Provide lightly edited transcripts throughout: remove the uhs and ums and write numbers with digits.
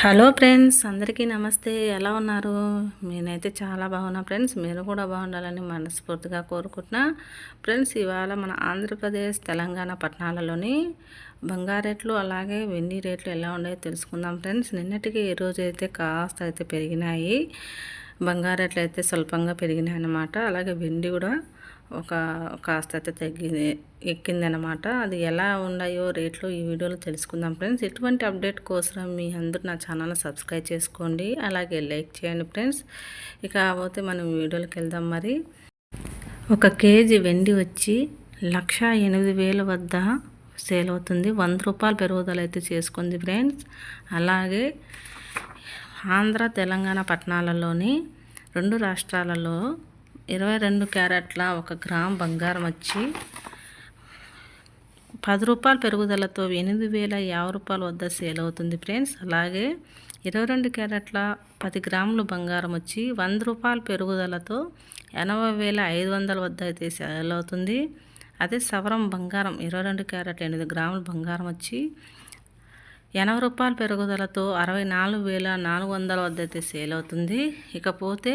Hello friends, అందరికీ నమస్తే. ఎలా ఉన్నారు? నేనైతే చాలా బాగున్నా ఫ్రెండ్స్. మీరు కూడా బాగుండాలని మనస్ఫూర్తిగా కోరుకుంటున్నా. ఫ్రెండ్స్, ఇవాళ మన ఆంధ్రప్రదేశ్, తెలంగాణ పట్టణాలలోని బంగారు రేట్లు అలాగే వెండి రేట్లు ఎలా ఉన్నాయో తెలుసుకుందాం ఫ్రెండ్స్. నిన్నటికి ఈ రోజు అయితే కాస్త అయితే పెరిగినాయి. బంగారు రేట్లు అయితే స్వల్పంగా పెరిగినాయి అన్నమాట. అలాగే వెండి కూడా కాస్త అయితే ఎక్కిందనమాట. అది ఎలా ఉన్నాయో రేట్లు ఈ వీడియోలో తెలుసుకుందాం ఫ్రెండ్స్. ఇటువంటి అప్డేట్ కోసం మీ అందరూ నా ఛానల్ని సబ్స్క్రైబ్ చేసుకోండి, అలాగే లైక్ చేయండి ఫ్రెండ్స్. ఇక పోతే మనం వీడియోలోకి వెళ్దాం. మరి 1 కేజీ వెండి వచ్చి 1,08,000 వద్ద సేల్ అవుతుంది. 100 రూపాయలు పెరుగుదల అయితే చేసుకుంది ఫ్రెండ్స్. అలాగే ఆంధ్ర తెలంగాణ పట్టణాలలోని 2 రాష్ట్రాలలో 22 క్యారెట్ల 1 గ్రామ్ బంగారం వచ్చి 10 రూపాయల పెరుగుదలతో 8,050 రూపాయల వద్ద సేల్ అవుతుంది ఫ్రెండ్స్. అలాగే 22 క్యారెట్ల 10 గ్రాములు బంగారం వచ్చి 100 రూపాయల పెరుగుదలతో 80,500 వద్ద అయితే సేల్ అవుతుంది. అదే సవరం బంగారం 22 క్యారెట్ల 8 గ్రాముల బంగారం వచ్చి 80 రూపాయల పెరుగుదలతో 64,400 వద్ద అయితే సేల్ అవుతుంది. ఇకపోతే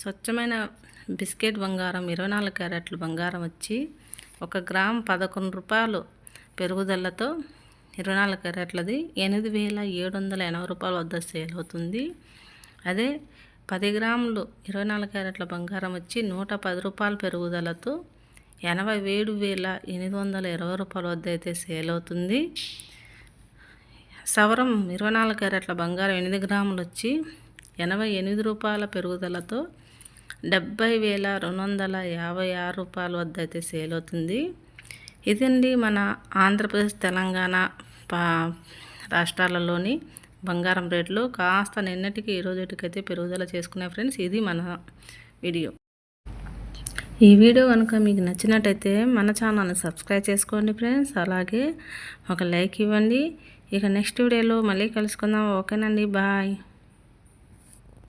స్వచ్ఛమైన బిస్కెట్ బంగారం 24 క్యారెట్ల బంగారం వచ్చి 1 గ్రామ్ 11 రూపాయలు పెరుగుదలతో 24 క్యారెట్లది 8,780 రూపాయల వద్ద సేల్ అవుతుంది. అదే 10 గ్రాములు 24 క్యారెట్ల బంగారం వచ్చి 110 రూపాయల పెరుగుదలతో 87,820 రూపాయల వద్ద అయితే సేల్ అవుతుంది. సవరం 24 క్యారెట్ల బంగారం 8 గ్రాములు వచ్చి 88 రూపాయల పెరుగుదలతో 70,256 రూపాయల వద్ద అయితే సేల్ అవుతుంది. ఇదండి మన ఆంధ్రప్రదేశ్, తెలంగాణ రాష్ట్రాలలోని బంగారం రేట్లు. కాస్త నిన్నటికి ఈ రోజుకైతే పెరుగుదల చేసుకున్నాయి ఫ్రెండ్స్. ఇది మన వీడియో. ఈ వీడియో కనుక మీకు నచ్చినట్టయితే మన ఛానల్ని సబ్స్క్రైబ్ చేసుకోండి ఫ్రెండ్స్. అలాగే ఒక లైక్ ఇవ్వండి. ఇక నెక్స్ట్ వీడియోలో మళ్ళీ కలుసుకుందాం. ఓకేనండి, బాయ్.